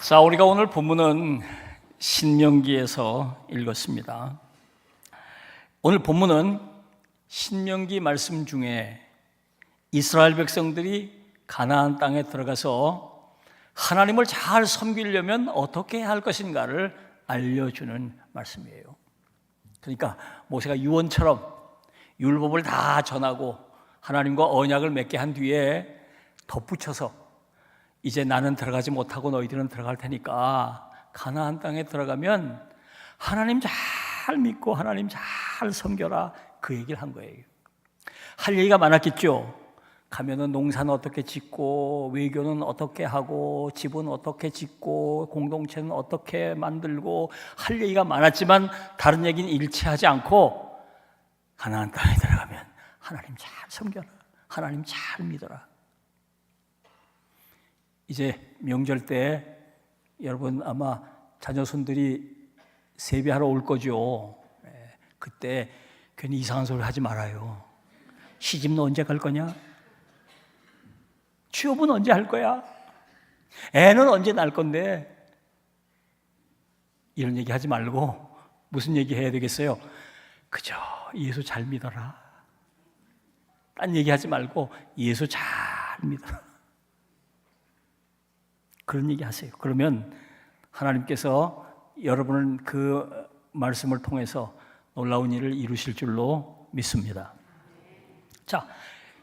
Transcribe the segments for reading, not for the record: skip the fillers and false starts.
자, 우리가 오늘 본문은 신명기에서 읽었습니다. 오늘 본문은 신명기 말씀 중에 이스라엘 백성들이 가나안 땅에 들어가서 하나님을 잘 섬기려면 어떻게 해야 할 것인가를 알려주는 말씀이에요. 그러니까 모세가 유언처럼 율법을 다 전하고 하나님과 언약을 맺게 한 뒤에 덧붙여서 이제 나는 들어가지 못하고 너희들은 들어갈 테니까 가나안 땅에 들어가면 하나님 잘 믿고 하나님 잘 섬겨라, 그 얘기를 한 거예요. 할 얘기가 많았겠죠. 가면은 농사는 어떻게 짓고, 외교는 어떻게 하고, 집은 어떻게 짓고, 공동체는 어떻게 만들고, 할 얘기가 많았지만 다른 얘기는 일치하지 않고 가나안 땅에 들어가면 하나님 잘 섬겨라, 하나님 잘 믿어라. 이제 명절 때 여러분 아마 자녀손들이 세배하러 올 거죠. 그때 괜히 이상한 소리 하지 말아요. 시집은 언제 갈 거냐? 취업은 언제 할 거야? 애는 언제 낳을 건데? 이런 얘기 하지 말고 무슨 얘기 해야 되겠어요? 그저 예수 잘 믿어라. 딴 얘기 하지 말고 예수 잘 믿어라. 그런 얘기 하세요. 그러면 하나님께서 여러분은 그 말씀을 통해서 놀라운 일을 이루실 줄로 믿습니다. 자,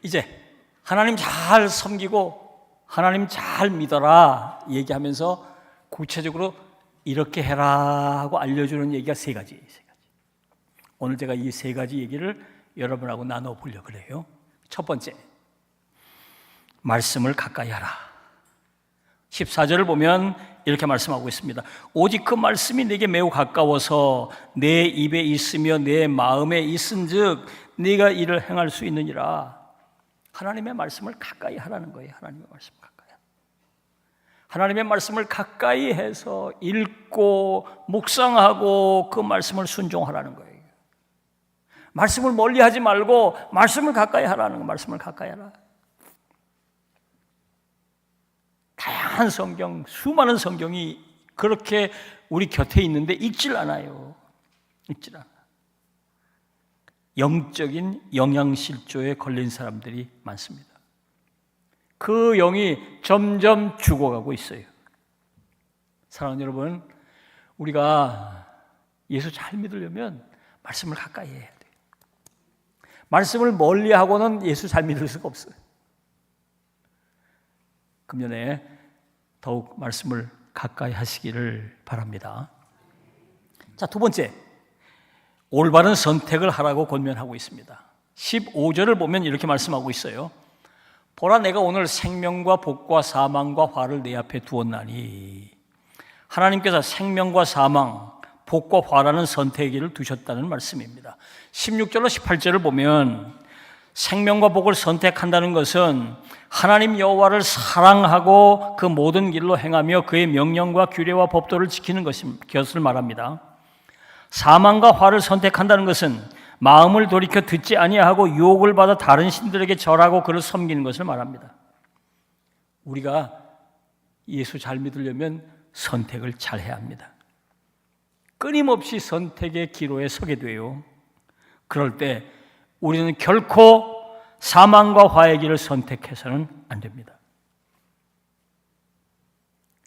이제 하나님 잘 섬기고 하나님 잘 믿어라 얘기하면서 구체적으로 이렇게 해라 하고 알려주는 얘기가 세 가지. 오늘 제가 이 세 가지 얘기를 여러분하고 나눠보려고 그래요. 첫 번째, 말씀을 가까이 하라. 14절을 보면 이렇게 말씀하고 있습니다. 오직 그 말씀이 내게 매우 가까워서 내 입에 있으며 내 마음에 있은즉 네가 이를 행할 수 있느니라. 하나님의 말씀을 가까이 하라는 거예요. 하나님의 말씀을 가까이. 하나님의 말씀을 가까이 해서 읽고 묵상하고 그 말씀을 순종하라는 거예요. 말씀을 멀리하지 말고 말씀을 가까이 하라는 거예요. 말씀을 가까이 하라. 다양한 성경, 수많은 성경이 그렇게 우리 곁에 있는데 읽질 않아요. 읽질 않아. 영적인 영양실조에 걸린 사람들이 많습니다. 그 영이 점점 죽어가고 있어요. 사랑하는 여러분, 우리가 예수 잘 믿으려면 말씀을 가까이 해야 돼요. 말씀을 멀리하고는 예수 잘 믿을 수가 없어요. 금년에 더욱 말씀을 가까이 하시기를 바랍니다. 자, 두 번째, 올바른 선택을 하라고 권면하고 있습니다. 15절을 보면 이렇게 말씀하고 있어요. 보라, 내가 오늘 생명과 복과 사망과 화를 내 앞에 두었나니. 하나님께서 생명과 사망, 복과 화라는 선택기를 두셨다는 말씀입니다. 16절로 18절을 보면 생명과 복을 선택한다는 것은 하나님 여호와를 사랑하고 그 모든 길로 행하며 그의 명령과 규례와 법도를 지키는 것을 말합니다. 사망과 화를 선택한다는 것은 마음을 돌이켜 듣지 아니하고 유혹을 받아 다른 신들에게 절하고 그를 섬기는 것을 말합니다. 우리가 예수 잘 믿으려면 선택을 잘 해야 합니다. 끊임없이 선택의 기로에 서게 돼요. 그럴 때 우리는 결코 사망과 화의 길을 선택해서는 안 됩니다.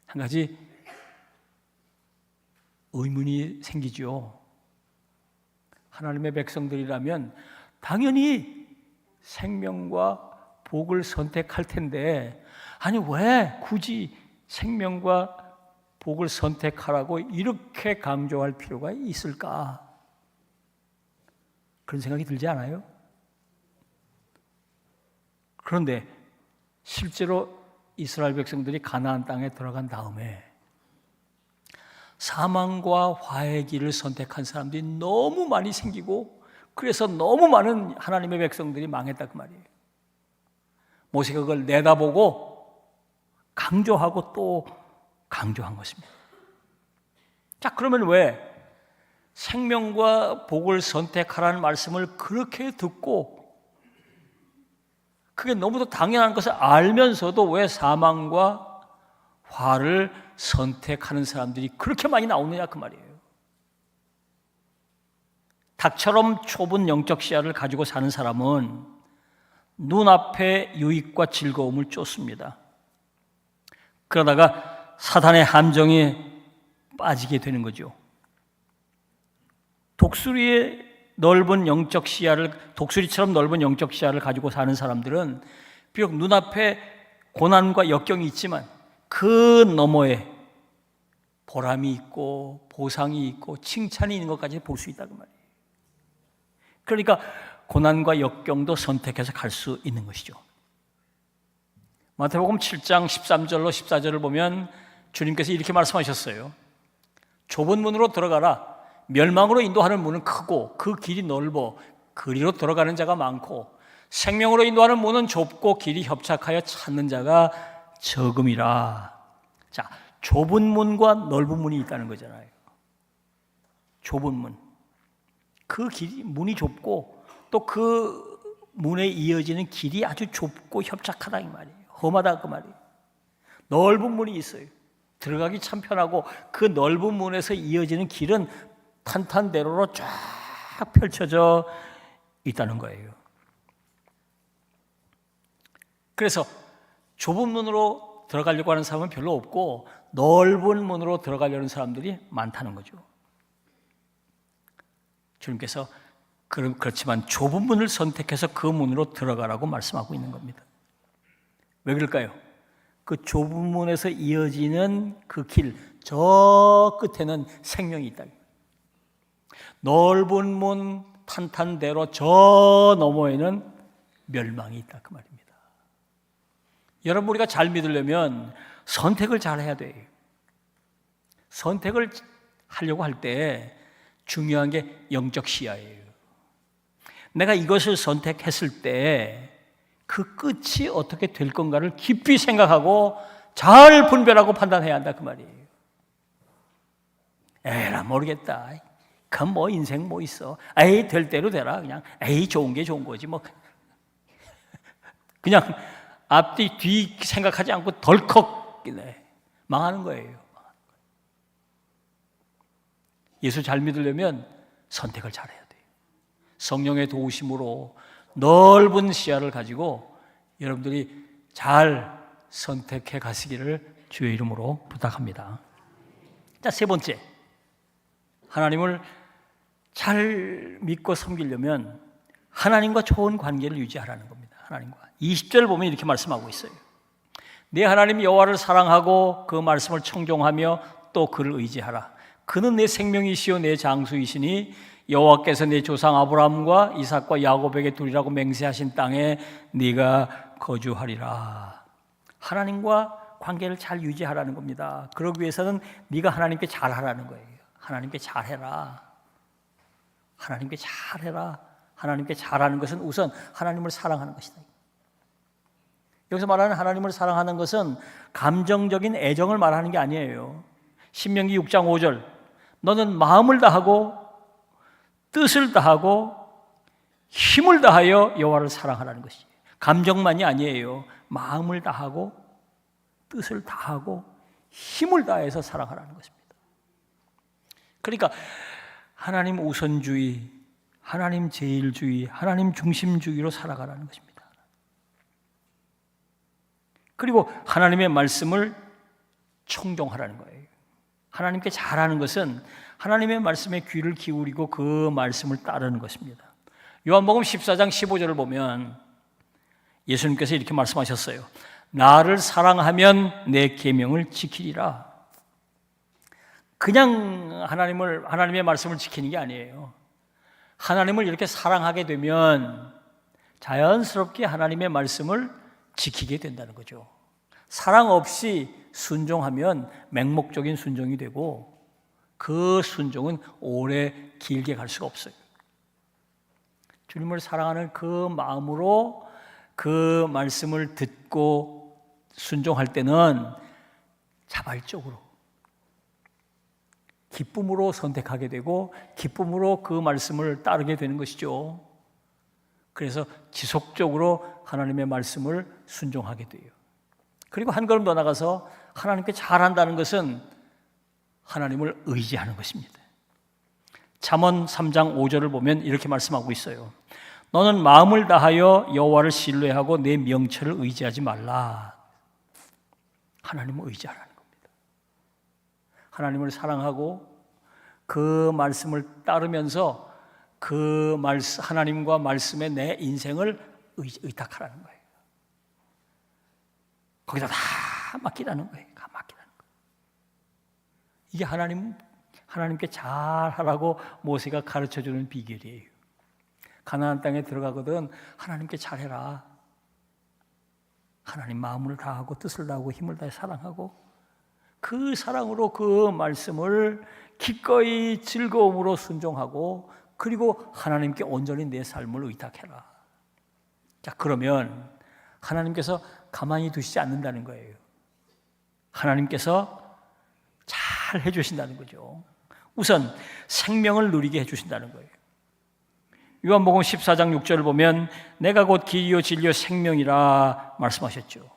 한 가지 의문이 생기죠. 하나님의 백성들이라면 당연히 생명과 복을 선택할 텐데, 아니 왜 굳이 생명과 복을 선택하라고 이렇게 강조할 필요가 있을까? 그런 생각이 들지 않아요? 그런데 실제로 이스라엘 백성들이 가나안 땅에 들어간 다음에 사망과 화의 길을 선택한 사람들이 너무 많이 생기고, 그래서 너무 많은 하나님의 백성들이 망했다 그 말이에요. 모세가 그걸 내다보고 강조하고 또 강조한 것입니다. 자, 그러면 왜 생명과 복을 선택하라는 말씀을 그렇게 듣고 그게 너무도 당연한 것을 알면서도 왜 사망과 화를 선택하는 사람들이 그렇게 많이 나오느냐 그 말이에요. 닭처럼 좁은 영적 시야를 가지고 사는 사람은 눈앞의 유익과 즐거움을 쫓습니다. 그러다가 사단의 함정에 빠지게 되는 거죠. 독수리처럼 넓은 영적 시야를 가지고 사는 사람들은 비록 눈앞에 고난과 역경이 있지만 그 너머에 보람이 있고 보상이 있고 칭찬이 있는 것까지 볼 수 있다는 말이에요. 그러니까 고난과 역경도 선택해서 갈 수 있는 것이죠. 마태복음 7장 13절로 14절을 보면 주님께서 이렇게 말씀하셨어요. 좁은 문으로 들어가라. 멸망으로 인도하는 문은 크고 그 길이 넓어 그리로 들어가는 자가 많고 생명으로 인도하는 문은 좁고 길이 협착하여 찾는 자가 적음이라. 자, 좁은 문과 넓은 문이 있다는 거잖아요. 좁은 문. 그 길이 문이 좁고 또 그 문에 이어지는 길이 아주 좁고 협착하다 이 말이에요. 험하다 그 말이에요. 넓은 문이 있어요. 들어가기 참 편하고 그 넓은 문에서 이어지는 길은 탄탄대로로 쫙 펼쳐져 있다는 거예요. 그래서 좁은 문으로 들어가려고 하는 사람은 별로 없고 넓은 문으로 들어가려는 사람들이 많다는 거죠. 주님께서 그렇지만 좁은 문을 선택해서 그 문으로 들어가라고 말씀하고 있는 겁니다. 왜 그럴까요? 그 좁은 문에서 이어지는 그 길, 저 끝에는 생명이 있다. 넓은 문 탄탄대로 저 너머에는 멸망이 있다 그 말입니다. 여러분, 우리가 잘 믿으려면 선택을 잘 해야 돼요. 선택을 하려고 할 때 중요한 게 영적 시야예요. 내가 이것을 선택했을 때 그 끝이 어떻게 될 건가를 깊이 생각하고 잘 분별하고 판단해야 한다 그 말이에요. 에라 모르겠다. 그럼 뭐 인생 뭐 있어. 에이 될 대로 되라. 그냥 에이 좋은 게 좋은 거지 뭐. 그냥 앞뒤 뒤 생각하지 않고 덜컥 망하는 거예요. 예수 잘 믿으려면 선택을 잘해야 돼요. 성령의 도우심으로 넓은 시야를 가지고 여러분들이 잘 선택해 가시기를 주의 이름으로 부탁합니다. 자, 세 번째, 하나님을 잘 믿고 섬기려면 하나님과 좋은 관계를 유지하라는 겁니다. 하나님과 20절 보면 이렇게 말씀하고 있어요. 내 하나님 여호와를 사랑하고 그 말씀을 청종하며 또 그를 의지하라. 그는 내 생명이시요 내 장수이시니 여호와께서 내 조상 아브라함과 이삭과 야곱에게 두리라고 맹세하신 땅에 네가 거주하리라. 하나님과 관계를 잘 유지하라는 겁니다. 그러기 위해서는 네가 하나님께 잘하라는 거예요. 하나님께 잘해라. 하나님께 잘해라. 하나님께 잘하는 것은 우선 하나님을 사랑하는 것이다. 여기서 말하는 하나님을 사랑하는 것은 감정적인 애정을 말하는 게 아니에요. 신명기 6장 5절 너는 마음을 다하고 뜻을 다하고 힘을 다하여 여호와를 사랑하라는 것이에요. 감정만이 아니에요. 마음을 다하고 뜻을 다하고 힘을 다해서 사랑하라는 것입니다. 그러니까 하나님 우선주의, 하나님 제일주의, 하나님 중심주의로 살아가라는 것입니다. 그리고 하나님의 말씀을 청종하라는 거예요. 하나님께 잘하는 것은 하나님의 말씀에 귀를 기울이고 그 말씀을 따르는 것입니다. 요한복음 14장 15절을 보면 예수님께서 이렇게 말씀하셨어요. 나를 사랑하면 내 계명을 지키리라. 그냥 하나님의 말씀을 지키는 게 아니에요. 하나님을 이렇게 사랑하게 되면 자연스럽게 하나님의 말씀을 지키게 된다는 거죠. 사랑 없이 순종하면 맹목적인 순종이 되고 그 순종은 오래 길게 갈 수가 없어요. 주님을 사랑하는 그 마음으로 그 말씀을 듣고 순종할 때는 자발적으로 기쁨으로 선택하게 되고 기쁨으로 그 말씀을 따르게 되는 것이죠. 그래서 지속적으로 하나님의 말씀을 순종하게 돼요. 그리고 한 걸음 더 나가서 하나님께 잘한다는 것은 하나님을 의지하는 것입니다. 잠언 3장 5절을 보면 이렇게 말씀하고 있어요. 너는 마음을 다하여 여호와를 신뢰하고 내 명철을 의지하지 말라. 하나님을 의지하라는 겁니다. 하나님을 사랑하고 그 말씀을 따르면서 그 말씀, 하나님과 말씀에 내 인생을 의탁하라는 거예요. 거기다 다 맡기라는 거예요. 다 맡기라는 거예요. 이게 하나님께 잘하라고 모세가 가르쳐주는 비결이에요. 가나안 땅에 들어가거든 하나님께 잘해라. 하나님 마음을 다하고 뜻을 다하고 힘을 다해 사랑하고 그 사랑으로 그 말씀을 기꺼이 즐거움으로 순종하고 그리고 하나님께 온전히 내 삶을 의탁해라. 자, 그러면 하나님께서 가만히 두시지 않는다는 거예요. 하나님께서 잘 해주신다는 거죠. 우선 생명을 누리게 해주신다는 거예요. 요한복음 14장 6절을 보면 내가 곧 길이요 진리요 생명이라 말씀하셨죠.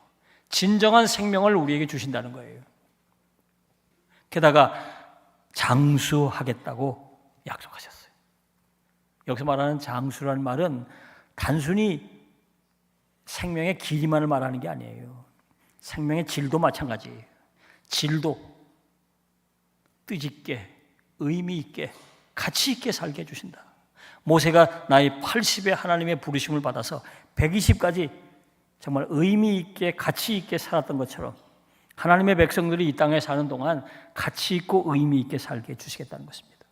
진정한 생명을 우리에게 주신다는 거예요. 게다가 장수하겠다고 약속하셨어요. 여기서 말하는 장수라는 말은 단순히 생명의 길이만을 말하는 게 아니에요. 생명의 질도 마찬가지예요. 질도 뜻있게, 의미 있게, 가치 있게 살게 해주신다. 모세가 나이 80에 하나님의 부르심을 받아서 120까지 정말 의미 있게, 가치 있게 살았던 것처럼 하나님의 백성들이 이 땅에 사는 동안 가치 있고 의미 있게 살게 해주시겠다는 것입니다.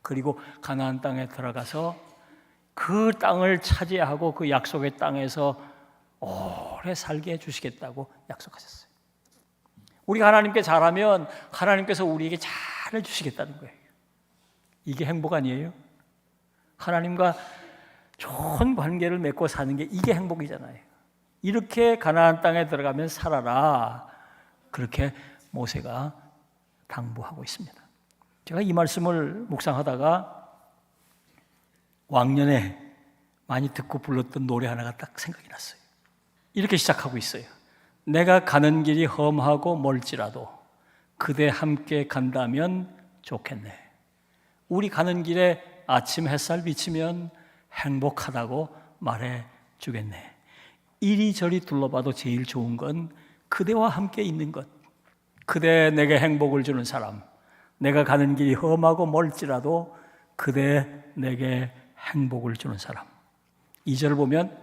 그리고 가나안 땅에 들어가서 그 땅을 차지하고 그 약속의 땅에서 오래 살게 해주시겠다고 약속하셨어요. 우리가 하나님께 잘하면 하나님께서 우리에게 잘해 주시겠다는 거예요. 이게 행복 아니에요? 하나님과 좋은 관계를 맺고 사는 게 이게 행복이잖아요. 이렇게 가나안 땅에 들어가면 살아라. 그렇게 모세가 당부하고 있습니다. 제가 이 말씀을 묵상하다가 왕년에 많이 듣고 불렀던 노래 하나가 딱 생각이 났어요. 이렇게 시작하고 있어요. 내가 가는 길이 험하고 멀지라도 그대 함께 간다면 좋겠네. 우리 가는 길에 아침 햇살 비치면 행복하다고 말해 주겠네. 이리저리 둘러봐도 제일 좋은 건 그대와 함께 있는 것. 그대 내게 행복을 주는 사람. 내가 가는 길이 험하고 멀지라도 그대 내게 행복을 주는 사람. 2절을 보면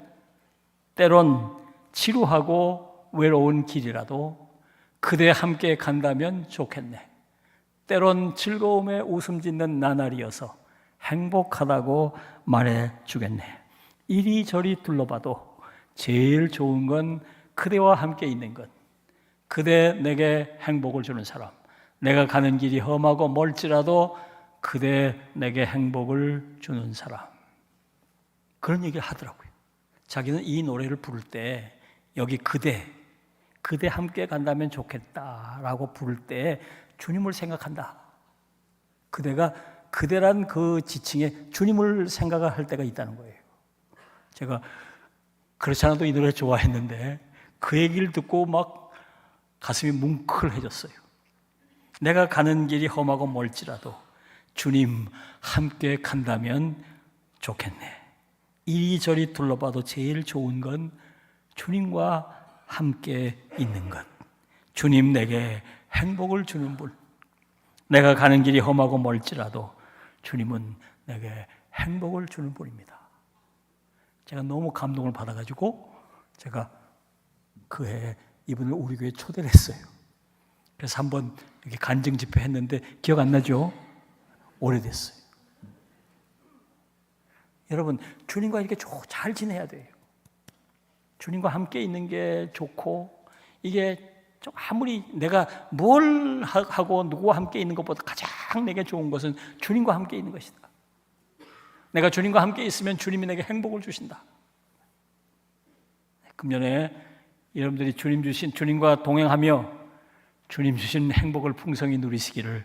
때론 지루하고 외로운 길이라도 그대 함께 간다면 좋겠네. 때론 즐거움에 웃음 짓는 나날이어서 행복하다고 말해 주겠네. 이리저리 둘러봐도 제일 좋은 건 그대와 함께 있는 것. 그대 내게 행복을 주는 사람. 내가 가는 길이 험하고 멀지라도 그대 내게 행복을 주는 사람. 그런 얘기를 하더라고요. 자기는 이 노래를 부를 때 여기 그대 함께 간다면 좋겠다라고 부를 때 주님을 생각한다. 그대란 그 지칭에 주님을 생각할 때가 있다는 거예요. 제가 그렇지 않아도 이 노래 좋아했는데 그 얘기를 듣고 막 가슴이 뭉클해졌어요. 내가 가는 길이 험하고 멀지라도 주님 함께 간다면 좋겠네. 이리저리 둘러봐도 제일 좋은 건 주님과 함께 있는 것. 주님 내게 행복을 주는 분. 내가 가는 길이 험하고 멀지라도 주님은 내게 행복을 주는 분입니다. 제가 너무 감동을 받아가지고 제가 그 해에 이분을 우리 교회에 초대를 했어요. 그래서 한번 이렇게 간증 집회 했는데 기억 안 나죠? 오래됐어요. 여러분, 주님과 이렇게 잘 지내야 돼요. 주님과 함께 있는 게 좋고, 이게 좀 아무리 내가 뭘 하고 누구와 함께 있는 것보다 가장 내게 좋은 것은 주님과 함께 있는 것이다. 내가 주님과 함께 있으면 주님이 내게 행복을 주신다. 금년에 여러분들이 주님과 동행하며 주님 주신 행복을 풍성히 누리시기를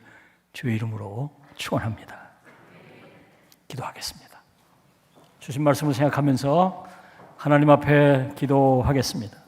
주의 이름으로 축원합니다. 기도하겠습니다. 주신 말씀을 생각하면서 하나님 앞에 기도하겠습니다.